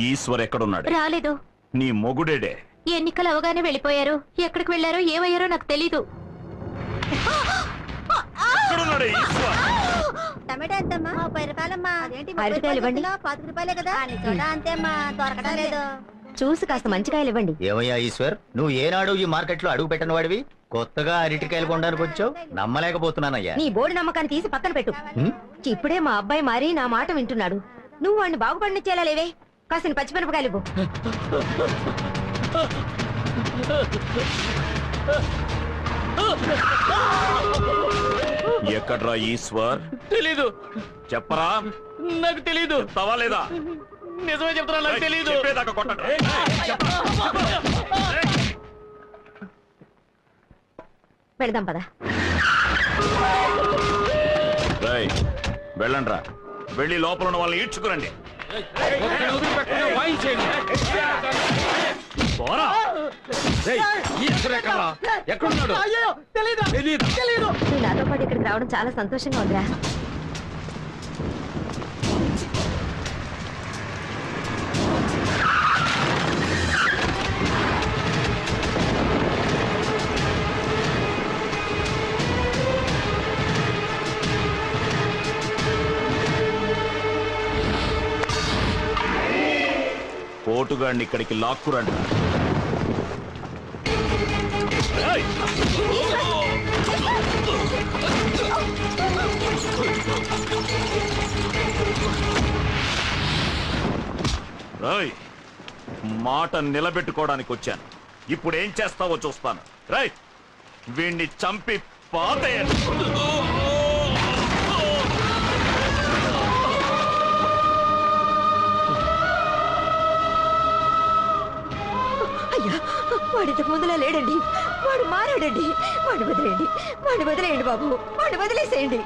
ఈశ్వర్ ఎక్కడున్నాడు? రాలేదు. నీ మొగుడేడే? ఎన్నికలు అవగానే వెళ్ళిపోయారు. ఎక్కడికి వెళ్ళారో ఏమయ్యారో నాకు తెలీదు. ఎక్కడున్నాడు ఈశ్వర్? టమాటా ఎంతమ్మా? 30 రూపాయలమ్మా. అరటికాయలు ఇవ్వండి. 25 రూపాయలే కదా. అంతేమ్మా, దొరకడం లేదు. చూసి కాస్త మంచి కాయలు ఇవ్వండి. ఏమయ్యా ఈశ్వర్, నువ్వు ఏనాడు ఈ మార్కెట్ లో అడుగు పెట్టిన వాడివి కొత్తగా అరటికాయలు కొనడానికి వచ్చావు? నమ్మలేకపోతున్నానయ్యా. నీ బోర్డు నమ్మకాన్ని తీసి పక్కన పెట్టు. ఇప్పుడే మా అబ్బాయి మారి నా మాట వింటున్నాడు. నువ్వు వాడిని బాగుపడినిచ్చేలా లేవే. కాసిన పచ్చిమిరపకాయలు ఇవ్వు. ఎక్కడ్రా ఈశ్వర్? తెలీదు. చెప్పరా. నాకు తెలీదు. తవాలేదా? నిజమే చెప్తున్నా, నాకు తెలీదు. పెడదాం పదా. వెళ్ళండ్రా, వెళ్ళి లోపల ఉన్న వాళ్ళని ఈడ్చుకురండి. ఎక్కడున్నాడు? నువ్వు నాతో పాటు ఇక్కడికి రావడం చాలా సంతోషంగా ఉందిరా. పోటుగాడిని ఇక్కడికి లాక్కురండి. మాట నిలబెట్టుకోవడానికి వచ్చాను. ఇప్పుడు ఏం చేస్తావో చూస్తాను. రైట్, వీణ్ణి చంపి పాతేయండి. అయ్యా, వాడు ఇంతకు ముందులా లేడండి. వాడు మారాడండి. వాడిని వదిలేయండి, వాడిని వదిలేయండి బాబు, వాడిని వదిలేసేయండి.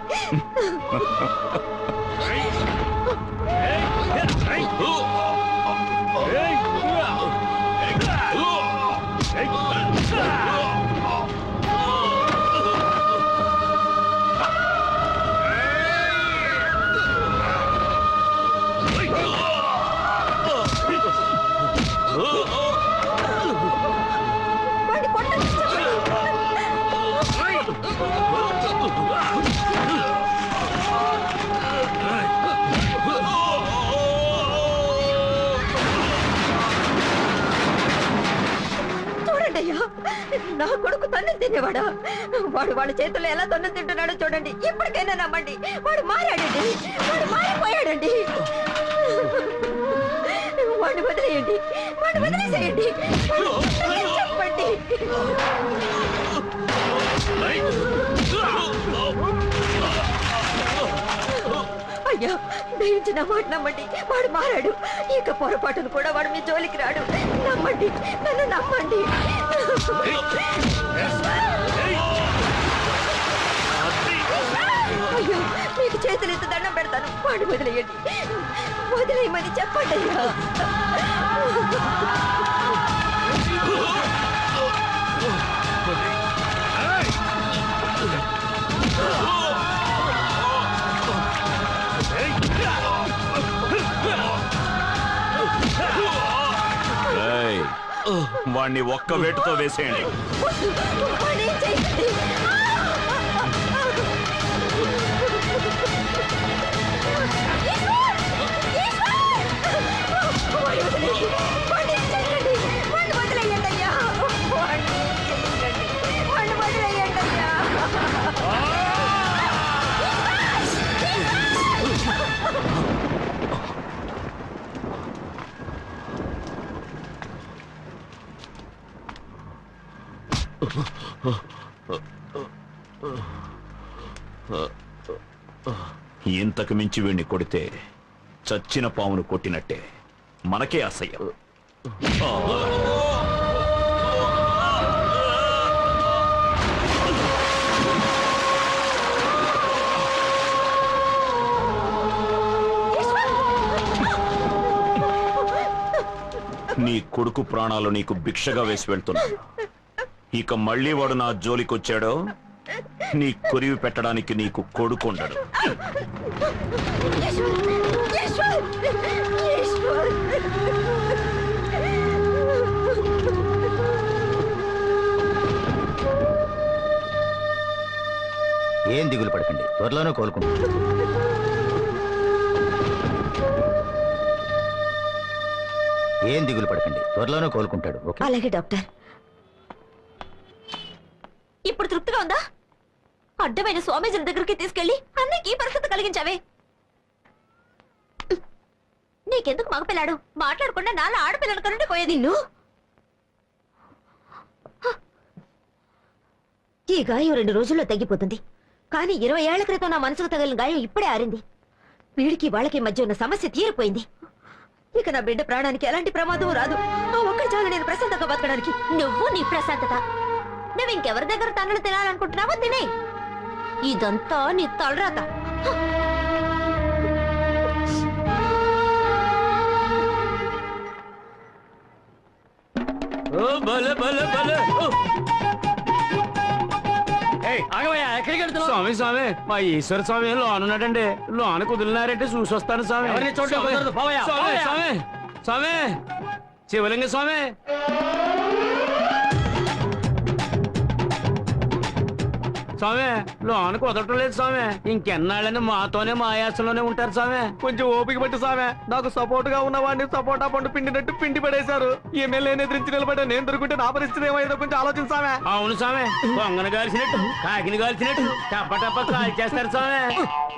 నా కొడుకు తన్నులు తినేవాడా? వాడు వాళ్ళ చేతుల్లో ఎలా తన్నులు తింటున్నాడో చూడండి. ఇప్పటికైనా నమ్మండి, వాడు మారాడండి, వాడు మారిపోయాడండి. వాడిని వదిలేయండి, వాడిని వదిలేసేయండి, చెప్పండి. అయ్యా, దయించి నా మాట నమ్మండి, వాడు మారాడు. ఇక పొరపాటును కూడా వాడు మీ జోలికి రాడు. నమ్మండి, నన్ను నమ్మండి. అయ్యో, మీకు చేతులెత్తి దండం పెడతాను. వాడిని వదిలేయండి, వదిలేయమని చెప్పండి అయ్యా. వాణ్ణి ఒక్క వేటుతో వేసేయండి. ఇంతకు మించి వీణ్ణి కొడితే చచ్చిన పామును కొట్టినట్టే. మనకే అసహ్యం. నీ కొడుకు ప్రాణాలు నీకు భిక్షగా వేసి వెళ్తున్నాడు. ఇక మళ్ళీ వాడు నా జోలికొచ్చాడో నీ కొరివి పెట్టడానికి నీకు కొడుకుండడు. ఈశ్వర్! దిగులు పడకండి, త్వరలోనే కోలుకుంటాడు. ఏం దిగులు పడకండి, త్వరలోనే కోలుకుంటాడు. ఓకే? అలాగే డాక్టర్. ఇప్పుడు తృప్తిగా ఉందా? అడ్డమైన స్వామీజీల దగ్గరికి తీసుకెళ్లి అన్నకి ఈ పరిస్థితి కలిగించావే. నీకెందుకు మగపిల్లాడు? మాట్లాడకుండా నాలో ఆడపిల్లను కనుండి పోయేది. నిన్ను ఈ గాయం 2 రోజుల్లో తగ్గిపోతుంది, కానీ 20 ఏళ్ల క్రితం నా మనసుకు తగిలిన గాయం ఇప్పుడే ఆరింది. వీడికి వాళ్ళకి మధ్య ఉన్న సమస్య తీరిపోయింది. ఇక నా బిడ్డ ప్రాణానికి ఎలాంటి ప్రమాదం రాదు. ఆ ఒక్కడి చాలు నేను ప్రశాంతంగా బతకడానికి. నువ్వు నీ ప్రశాంతత, నువ్వు ఇంకెవరి దగ్గర తన్నులు తినాలనుకుంటున్నావో తినే. ఇదంతా నీ తలరాత. ఎక్కడికి వెళ్తున్నావు? స్వామి స్వామి, మా ఈశ్వర స్వామి లోన్ ఉన్నాడండి. లోన కుదిలినారంటే చూసి వస్తాను స్వామి. స్వామి స్వామి స్వామి, శివలింగ స్వామి. స్వామి, లోన కుదరటం లేదు స్వామి. ఇంకెన్నాళ్ళని మాతోనే మా ఆయాసంలోనే ఉంటారు స్వామి. కొంచెం ఓపిక పట్టి స్వామి. నాకు సపోర్ట్ గా ఉన్న వాడిని సపోటా పండు పిండినట్టు పిండి పడేశారు. ఎమ్మెల్యేని ఎదిరించి నిలబడ్డా నేను దొరుకుంటే నా పరిస్థితి ఏమైందో కొంచెం ఆలోచించామే. అవును స్వామి, కొంగను కాల్చినట్టు కాకిని కాల్చినట్టు టప్ప కాల్ చేస్తారు స్వామి.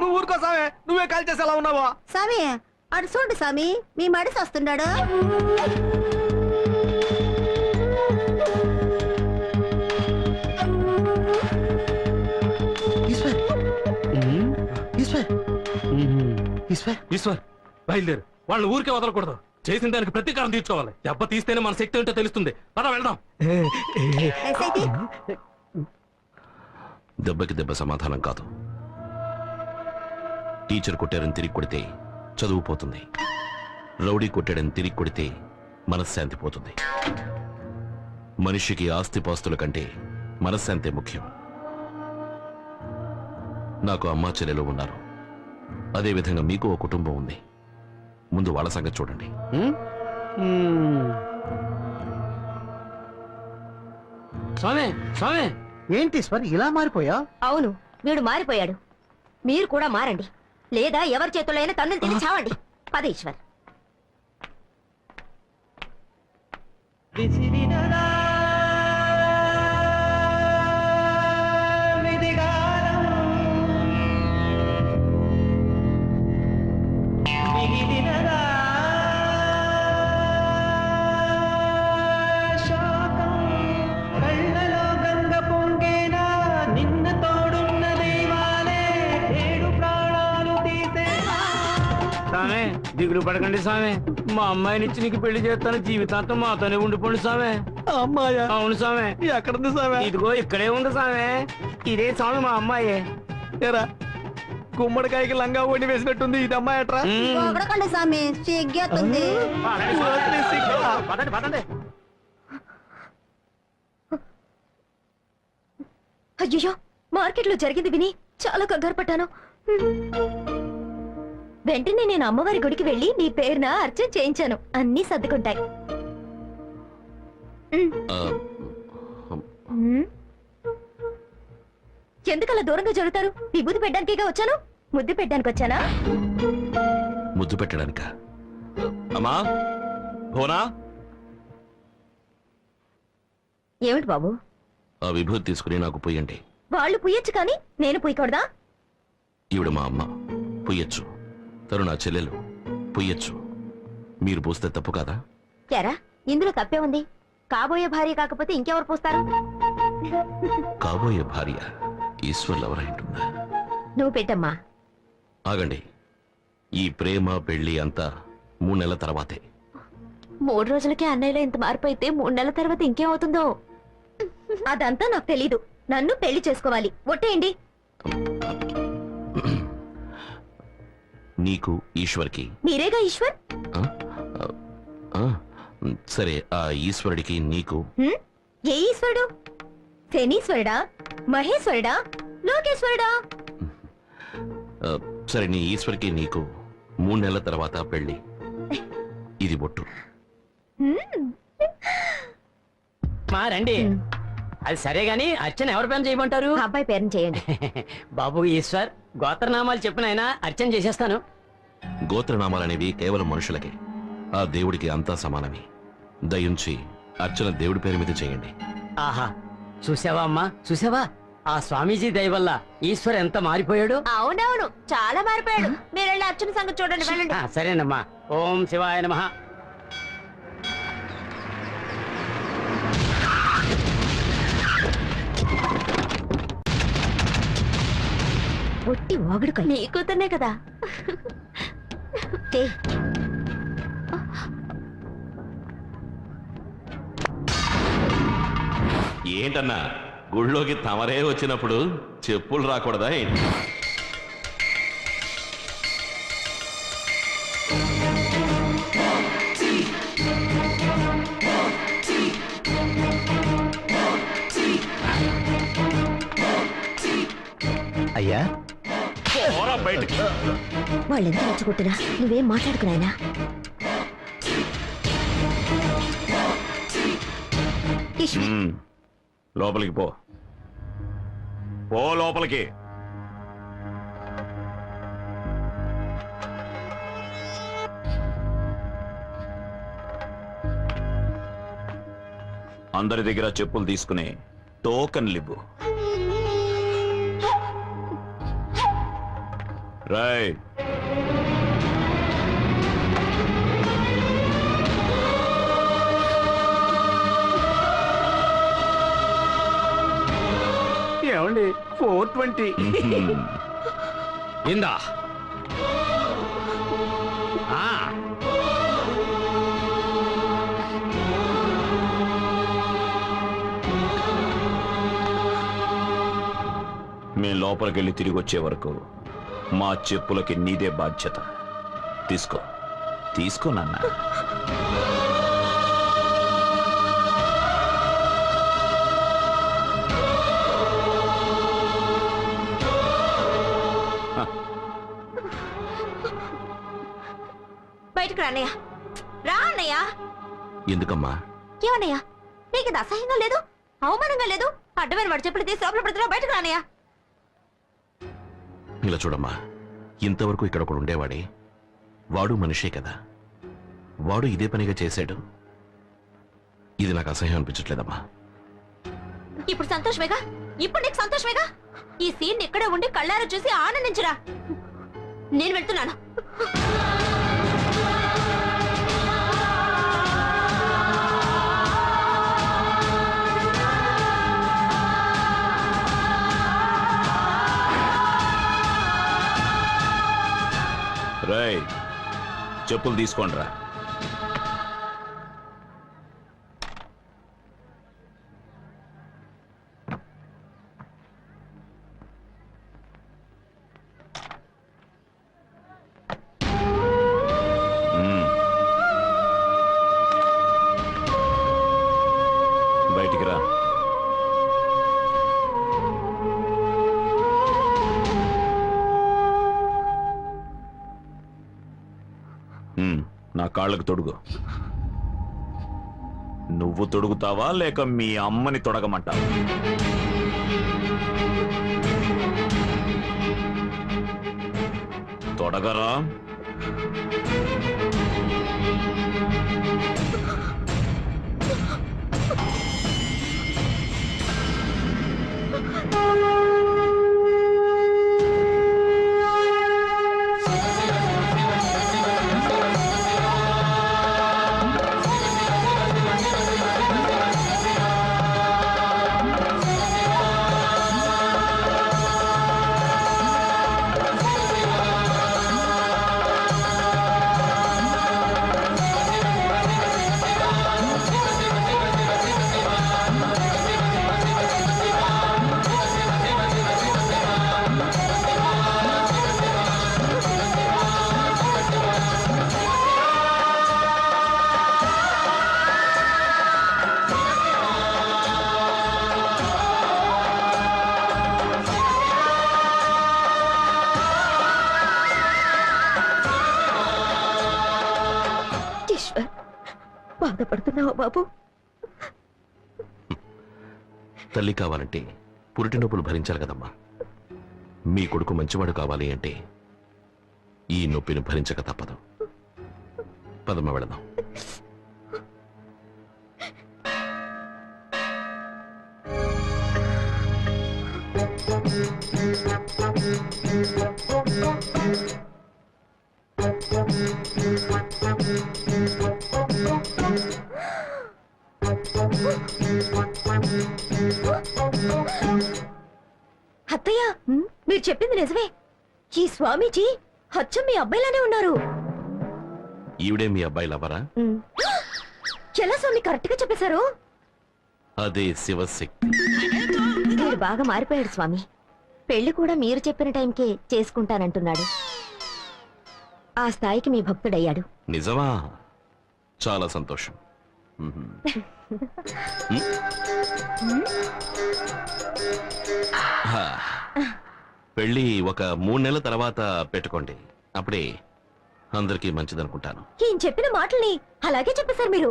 నువ్వు ఊరుకో స్వామి, నువ్వే కాల్ చేసి ఎలా ఉన్నావా? స్వామి అడు చూడు స్వామి, మీ మడిసి వస్తున్నాడు. ఈశ్వర్ బయలుదేరు. వాళ్ళని ఊరికే వదలకూడదు. చేసిన దానికి ప్రతీకారం తీర్చుకోవాలి. దెబ్బ తీస్తేనే మన శక్తి ఏంటో తెలుస్తుంది. పద వెళ్దాం. దెబ్బకి దెబ్బ సమాధానం కాదు. టీచర్ కొట్టారని తిరిగి కొడితే చదువు పోతుంది. రౌడీ కొట్టాడని తిరిగి కొడితే మనశ్శాంతి పోతుంది. మనిషికి ఆస్తిపాస్తుల కంటే మనశ్శాంతే ముఖ్యం. నాకు అమ్మా చెల్లెలు ఉన్నారు. అదేవిధంగా మీకు ఓ కుటుంబం ఉంది. ముందు వాళ్ళ సంగతి చూడండి. స్వామి స్వామి, ఏంటి ఈశ్వర్ ఇలా మారిపోయా? అవును, వీడు మారిపోయాడు. మీరు కూడా మారండి, లేదా ఎవరి చేతుల్లో అయినా తన్నులు తిని చావండి. పద ఈశ్వర్. స్వామి, దిగులు పడకండి స్వామి. మా అమ్మాయినిచ్చి నీకు పెళ్లి చేస్తాను. జీవితాంతం మాతోనే ఉండిపోండి స్వామి. అమ్మాయా? అవును స్వామి. ఎక్కడుంది స్వామి? ఇదిగో ఇక్కడే ఉంది స్వామి. ఇదే స్వామి మా అమ్మాయి. ఏరా, గుమ్మడికాయకి లంగా ఓడి వేసినట్టుంది. ఇది అమ్మాయి అట్రా. పొగడకండి స్వామి, సిగ్గేస్తుంది. పదండి పదండి. అయ్యో, మార్కెట్లో జరిగింది విని చాలా కంగారు పడ్డాను. వెంటనే నేను అమ్మవారి గుడికి వెళ్లి నీ పేరున అర్చన చేయించాను. అన్నీ సర్దుకుంటాయి. ఎందుకలా దూరంగా జరుగుతారు? విభూతి పెట్టడానికిగా వచ్చాను. ముద్దు పెట్టడానికి వచ్చానా? ముద్దు పెట్టడానిక? అమ్మా భువనా, ఏమిటి బాబు? ఆ విభూతి తీసుకుని నాకు పొయ్యండి. వాళ్ళు పుయ్యొచ్చు, కానీ నేను పుయ్యకూడదా? ఈవిడ మా అమ్మ, పొయ్యొచ్చు. తను నా చెల్లెలు, పొయ్యొచ్చు. మీరు పూస్తే తప్పు కాదా? ఎరా, ఇందులో తప్పే ఉంది. కాబోయే భార్య కాకపోతే ఇంకెవరు పూస్తారు? కాబోయే భార్య ఈశ్వర్లు ఎవరైంటుందా? నువ్వు పెట్టమ్మా. ఆగండి, ఈ ప్రేమ పెళ్లి అంతా 3 నెలల తర్వాతే. 3 రోజులకే అన్నయ్యలో ఇంత మార్పు అయితే 3 నెలల తర్వాత ఇంకేమవుతుందో అదంతా నాకు తెలీదు. నన్ను పెళ్లి చేసుకోవాలి. ఒట్టేయండి. నీకు ఈశ్వర్కి. మీరేగా ఈశ్వర్. సరే, ఆ ఈశ్వరుడికి నీకు. ఏ ఈశ్వరుడు? శనీశ్వరుడా, మహేశ్వరుడా, లోకేశ్వరుడా? సరే, నీ ఈశ్వర్కి నీకు 3 నెలల తర్వాత పెళ్లి. ఇది బొట్టు. మా రండి. అది సరే గాని అర్చన ఎవరి పని చేయమంటారు? ఆ అబ్బాయి పేరుని చేయండి. బాబు ఈశ్వర్, గోత్రనామాలు చెప్పినైనా అర్చన చేసేస్తాను. గోత్రనామాలనేవి కేవలం మనుషులకే, ఆ దేవుడికి అంతా సమానమే. దయించి అర్చన దేవుడి పేరు మీద చేయండి. ఆహా, చూసావా అమ్మా, చూసావా? ఆ స్వామీజీ దయ వల్ల ఈశ్వర్ ఎంత మారిపోయాడు. అవునవును, చాలా మారిపోయాడు. మీరు వెళ్ళి అర్చన సంగతి చూడండి, వెళ్ళండి. సరేనమ్మా. ఓం శివాయ నమః. ఒట్టి వాగుడు నీ కూతుర్నే కదా. ఏంటన్నా గుళ్ళోకి తమరే వచ్చినప్పుడు చెప్పులు రాకూడదా ఏంటి? అయ్యా పోరా బయటికి. వాళ్ళు ఎంత రెచ్చగొట్టినా నువ్వేం మాట్లాడుకున్నాయనా? ఉమ్, లోపలికి పో లోపలికి. అందరి దగ్గర చెప్పులు తీసుకుని టోకన్లు ఇవ్వు. రాయ్. ఏమండి 420 ఇందా మేం లోపలికెళ్ళి తిరిగి వచ్చే వరకు మా చెప్పులకి నీదే బాధ్యత. తీసుకో నాన్న. బయటకు రానయ్యా, రా అన్నయ్యా. ఎందుకమ్మా? ఏమన్నయ్యా, నీకు ఇది అసహ్యంగా లేదు, అవమానంగా లేదు? అడ్డమైన వాడు చెప్పులు తీసి లోపల పెడుతున్నా, బయటకు రానయ్యా. ఇలా చూడమ్మా, ఇంతవరకు ఇక్కడ ఒకడు ఉండేవాడే, వాడు మనిషే కదా, వాడు ఇదే పనిగా చేశాడు. ఇది నాకు అసహ్యం అనిపించట్లేదమ్మా. ఇప్పుడు సంతోషమేగా, ఇప్పుడు నీకు సంతోషమేగా. ఈ సీన్ ఇక్కడే ఉండి కళ్ళారా చూసి ఆనందించురా. నేను వెళ్తున్నాను. రాయ్, చెప్పులు తీసుకోండి రా. బయటికి రా. నా కాళ్ళకు తొడుగు. నువ్వు తొడుగుతావా లేక మీ అమ్మని తొడగమంటావా? తొడగరా. బాధపడుతున్నావా బాబు? తల్లి కావాలంటే పురిటి నొప్పులు భరించాలి కదమ్మా. మీ కొడుకు మంచివాడు కావాలి అంటే ఈ నొప్పిని భరించక తప్పదు. పదమ్మ వెళదాం. అత్తయ్య, మీరు చెప్పింది నిజమే. ఈ స్వామీజీ అచ్చం మీ అబ్బాయిలానే ఉన్నారు. ఈవిడే మీ అబ్బాయి లవరా? ఎలా స్వామి కరెక్ట్ గా చెప్పేశారు? అదే శివశక్తి. మీరు బాగా మారిపోయాడు స్వామి. పెళ్లి కూడా మీరు చెప్పిన టైంకే చేసుకుంటానంటున్నాడు. ఆ స్థాయికి మీ భక్తుడయ్యాడు. నిజమా? చాలా సంతోషం. హా. పెళ్ళి ఒక 3 నెలల తర్వాత పెట్టుకోండి. అప్పుడే అందరికీ మంచిదనుకుంటాను. ఈయన చెప్పిన మాటల్ని అలాగే చెప్పేశారు మీరు.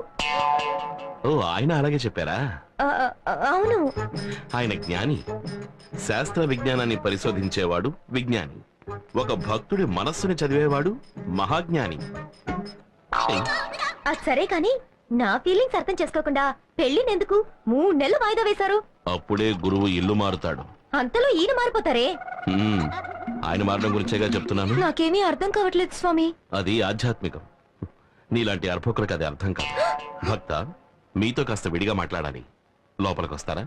ఓ, ఆయన అలాగే చెప్పారా? అవును. ఆయన జ్ఞాని. శాస్త్ర విజ్ఞానాన్ని పరిశోధించేవాడు విజ్ఞాని. ఒక భక్తుడి మనస్సుని చదివేవాడు మహాజ్ఞాని. అది సరే కాని నా ఫీలింగ్స్ అర్థం చేసుకోకుండా పెళ్లినెందుకు 3 నెలలు వాయిదా వేశారు? అప్పుడే గురువు ఇల్లు మారుతాడు. అంతలో ఈయన మారిపోతారే? ఆయన మారడం గురించేగా చెప్తున్నాను. నాకేమీ అర్థం కావట్లేదు స్వామి. అది ఆధ్యాత్మికం. నీలాంటి అర్భకులకు అది అర్థం కాదు. భక్త, మీతో కాస్త విడిగా మాట్లాడాలి. లోపలికి వస్తారా?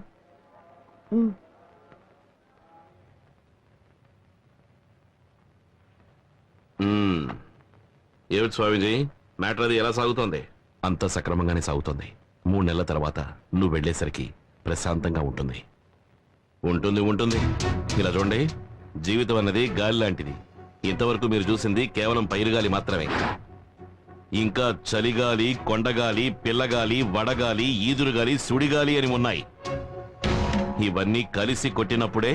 ఏమిటి స్వామీజీ, మ్యాటర్ అది ఎలా సాగుతోంది? అంత సక్రమంగానే సాగుతోంది. 3 నెలల తర్వాత నువ్వు వెళ్ళేసరికి ప్రశాంతంగా ఉంటుంది. ఉంటుంది ఉంటుంది. ఇలా చూడండి, జీవితం అన్నది గాలి లాంటిది. ఇంతవరకు మీరు చూసింది కేవలం పైరుగాలి మాత్రమే. ఇంకా చలిగాలి, కొండగాలి, పిల్లగాలి, వడగాలి, ఈదురుగాలి, సుడిగాలి అని ఉన్నాయి. ఇవన్నీ కలిసి కొట్టినప్పుడే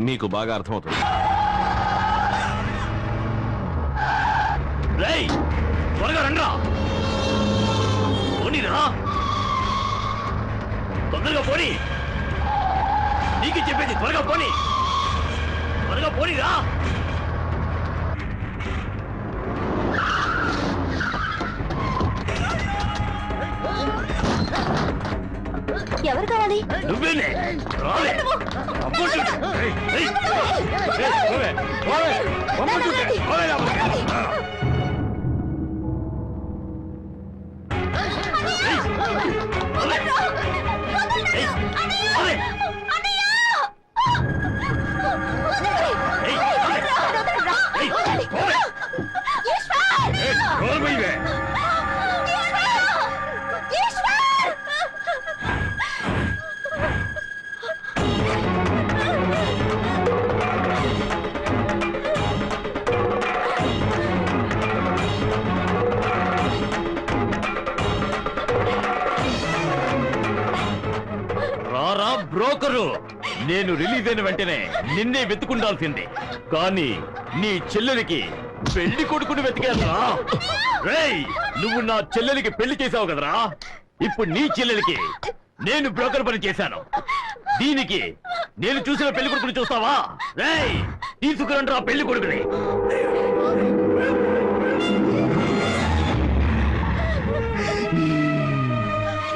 మీకు బాగా అర్థమవుతుంది. త్వరగా రండ్రా, పోనీరా, తొందరగా పోనీ. నీకు చెప్పేది త్వరగా పోనీ, త్వరగా పోనీరా. ఎవరు కావాలి? నువ్వేనే రాలే. బ్రోకరు, నేను రిలీజ్ అయిన వెంటనే నిన్నే వెతుకుండాల్సిందే. కానీ నీ చెల్లెలికి పెళ్లి కొడుకుని వెతికేదరా? రేయ్, నువ్వు నా చెల్లెలికి పెళ్లి చేసావు కదరా, ఇప్పుడు నీ చెల్లెలికి నేను బ్రోకర్ పని చేశాను. దీనికి నేను చూసిన పెళ్లి కొడుకుని చూస్తావా? రేయ్, తీసుకురండి రా పెళ్లి కొడుకుని.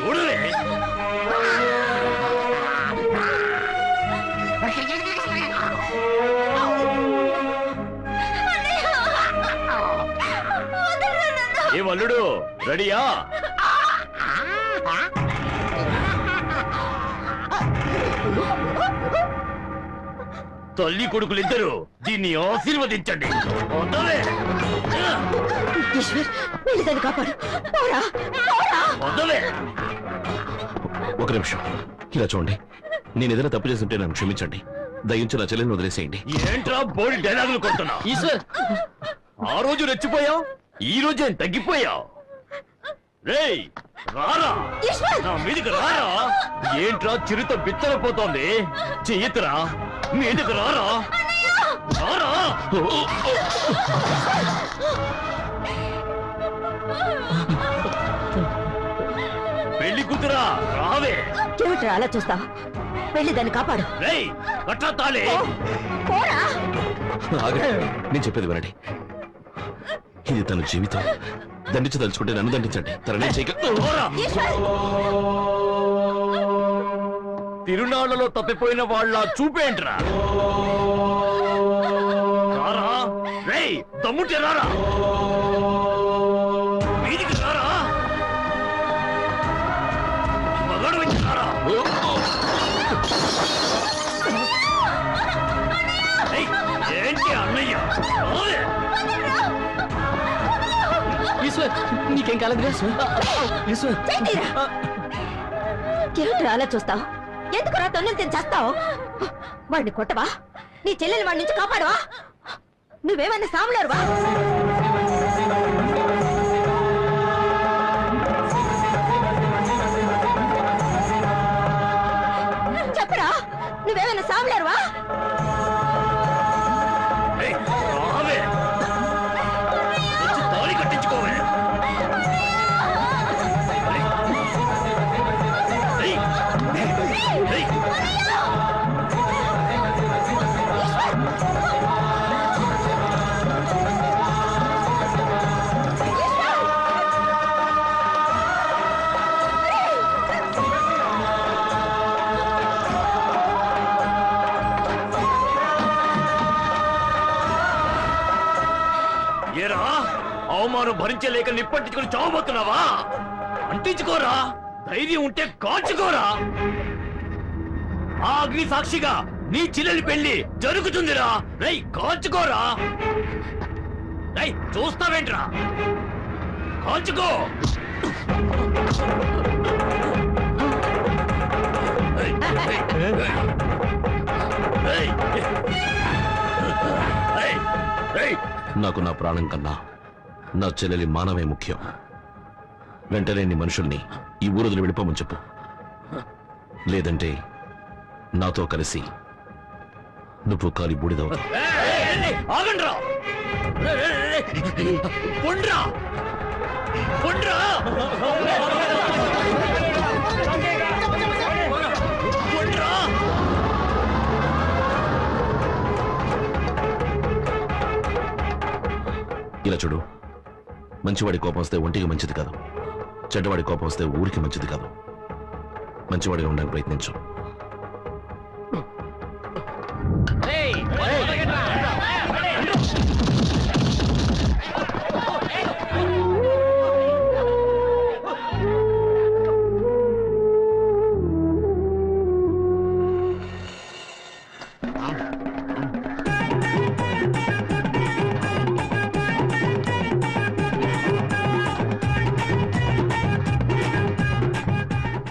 చూడలే, ఏ వల్లుడు రెడీయా? తల్లి కొడుకులిద్దరూ దీన్ని ఆశీర్వదించండి. ఒక నిమిషం ఇలా చూడండి. నేను ఏదైనా తప్పు చేస్తుంటే నన్ను క్షమించండి. దయించి నా చెల్లెని వదిలేసేయండి. ఏంట్రా బోడి డైలాగులు కొడుతున్నా? ఆ రోజు రెచ్చిపోయావు, ఈ రోజు ఏం తగ్గిపోయావు? రేయ్, రారా, నా మీదికి రారా. ఏంట్రా చిరుత బిత్తరపోతోంది? చెయ్యతురా, మీదికి రారా, రారా. పెళ్లి కూతురా, రావే. ఏమిట్రా అలా చూస్తా? వెళ్ళి దాన్ని కాపాడు. పోరా. ఆగండి. నేను చెప్పేది వినండి. ఇది తన జీవితం. దండించి తలుచుకుంటే నన్ను దండించండి. తననే చేయక తిరునాళ్లలో తప్పిపోయిన వాళ్ళ చూపేంట్రా? తమ్ముంటే రారా, వీధికి రారా, మగడు వచ్చి రారా. ఏంటి అన్నయ్య? నీకేం కాలేదు ఏమిట్రా అలా చూస్తావు? ఎందుకు రా తొన్నులు తిని చేస్తావు? వాడిని కొట్టవా? నీ చెల్లెలు వాడి నుంచి కాపాడవా? నువ్వేమన్నా సాములేరువా? చెప్పరా, నువ్వేమన్నా సాములేరువా? తాళి కట్టించుకోవే. ఏరా, అవమానం భరించలేక నిప్పంటించుకుని చావబోతున్నావా? అంటించుకోరా, ధైర్యం ఉంటే కాల్చుకోరా. ఆ అగ్ని సాక్షిగా నీ చెల్లెలి పెళ్లి జరుగుతుందిరా. రై కాల్చుకోరా. రై చూస్తావేంట్రా, కాల్చుకో. నాకు నా ప్రాణం కన్నా నా చెల్లెలి మానవే ముఖ్యం. వెంటనే నీ మనుషుల్ని ఈ ఊరుదిని వెళ్ళిపోమని చెప్పు. లేదంటే నాతో కలిసి నువ్వు కాలి బూడిదవుతావు. ఆగండ్రా, పొండ్రా, పొండ్రా, పొండ్రా. ఇలా చూడు, మంచివాడి కోపం వస్తే ఒంటికి మంచిది కాదు, చెడ్డవాడి కోపం వస్తే ఊరికి మంచిది కాదు. మంచివాడిగా ఉండడానికి ప్రయత్నించు.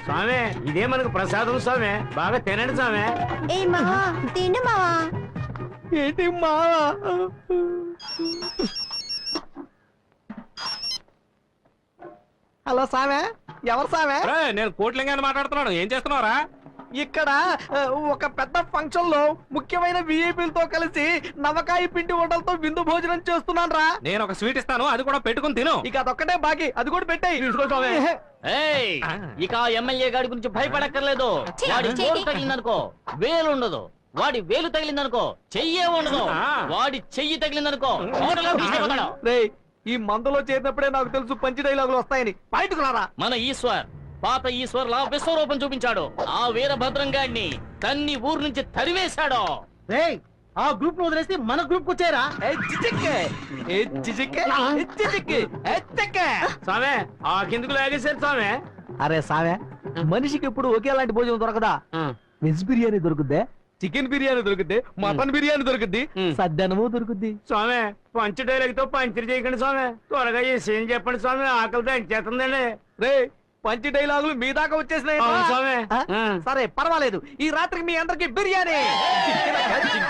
స్వామి, ఇదే మనకు ప్రసాదం స్వామి. బాగా తినండి స్వామి. ఏ మావా, తిండు మావా. ఏంటి మావా? హలో సామే, ఎవరు సామే? నేను కోట్లింగాన్ని మాట్లాడుతున్నాను. ఏం చేస్తున్నావురా? ఇక్కడ ఒక పెద్ద ఫంక్షన్ లో ముఖ్యమైన విఐపీలతో కలిసి నవకాయ పిండి వంటలతో విందు భోజనం చేస్తున్నాను రా. నేను ఒక స్వీట్ ఇస్తాను, అది కూడా పెట్టుకుని తిను. ఇక అదొక్కటే బాకీ, అది కూడా పెట్టాయి. ఇక ఎమ్మెల్యే గాడి గురించి భయపడక్కర్లేదు. వాడి వేలు తగిలిందనుకో వేలు ఉండదు, వాడి వేలు తగిలిందనుకో చెయ్యే ఉండదు, వాడి చెయ్యి తగిలిందనుకో. ఈ మందులో చేరినప్పుడే నాకు తెలుసు పంచి డైలాగులు వస్తాయని. బయటకు రారా. మన ఈశ్వర్ పాత ఈశ్వర్ లా విశ్వరూపం చూపించాడు. ఆ వీరభద్రం గాడిని తన్ని ఊరు నుంచి తరివేశాడు. ఆ గ్రూప్ వదిలేసి మన గ్రూప్ వచ్చారా? సామే, ఆ కిందకు లాగేశారు సామే. అరే సామే, మనిషికి ఎప్పుడు ఒకేలాంటి భోజనం దొరకదా? వెజ్ బిర్యానీ దొరుకుద్దే, చికెన్ బిర్యానీ దొరుకుద్ది, మటన్ బిర్యానీ దొరుకుద్ది, సద్దనము దొరుకుద్ది. స్వామి, పంచ డైలాగ్తో పంచర్ చేయకండి స్వామి. త్వరగా చేసి చెప్పండి స్వామి, ఆకలితో ఎంచేస్తుందండి. రే, పంచి డైలాగులు మీ దాకా వచ్చేసినాయి. సరే పర్వాలేదు, ఈ రాత్రికి మీ అందరికి బిర్యానీ.